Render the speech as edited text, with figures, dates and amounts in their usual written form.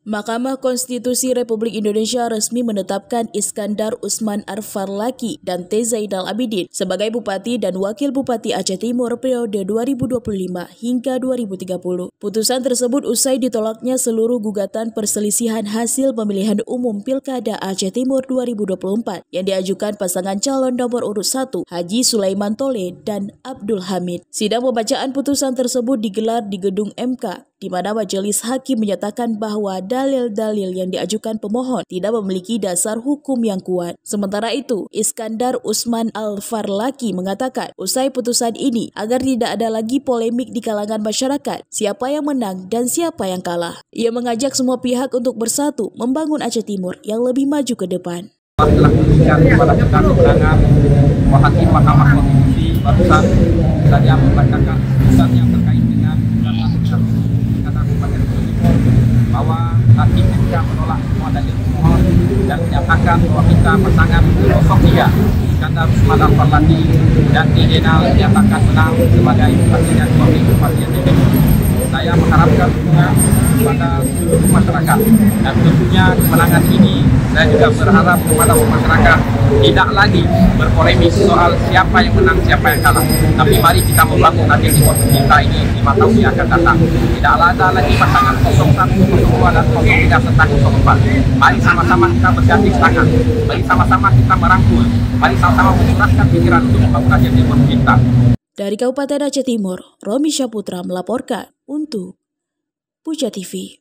Mahkamah Konstitusi Republik Indonesia resmi menetapkan Iskandar Usman Arfarlaki dan T. Zainal Abidin sebagai Bupati dan Wakil Bupati Aceh Timur periode 2025 hingga 2030. Putusan tersebut usai ditolaknya seluruh gugatan perselisihan hasil pemilihan umum Pilkada Aceh Timur 2024 yang diajukan pasangan calon nomor urut 1 Haji Sulaiman Tole dan Abdul Hamid. Sidang pembacaan putusan tersebut digelar di Gedung MK, di mana majelis hakim menyatakan bahwa dalil-dalil yang diajukan pemohon tidak memiliki dasar hukum yang kuat. Sementara itu, Iskandar Usman Arfarlaki mengatakan, usai putusan ini agar tidak ada lagi polemik di kalangan masyarakat, siapa yang menang dan siapa yang kalah. Ia mengajak semua pihak untuk bersatu membangun Aceh Timur yang lebih maju ke depan. Telah memberikan kepada kita kewenangan Hakim Mahkamah Konstitusi barusan saja membacakan putusan yang terkait dengan bahwa hakim MK menolak semua dalil pemohon dan menyatakan bahwa kita pasangan 03 Iskandar Usman Arfarlaki dan T. Zainal dinyatakan menang sebagai Bupati dan Wakil Bupati Aceh Timur. Saya mengharapkan dukungan kepada seluruh masyarakat dan tentunya kemenangan ini saya juga berharap kepada masyarakat tidak lagi berpolemik soal siapa yang menang, siapa yang kalah. Tapi mari kita membangun Aceh Timur kita ini 5 tahun yang akan datang. Tidak ada lagi pasangan 01, 02 dan 03 serta 04. Mari sama-sama kita bergandengan tangan. Mari sama-sama kita merangkul. Mari sama-sama mencurahkan pikiran untuk membangun Aceh Timur kita. Dari Kabupaten Aceh Timur, Romi Syaputra melaporkan untuk Puja TV.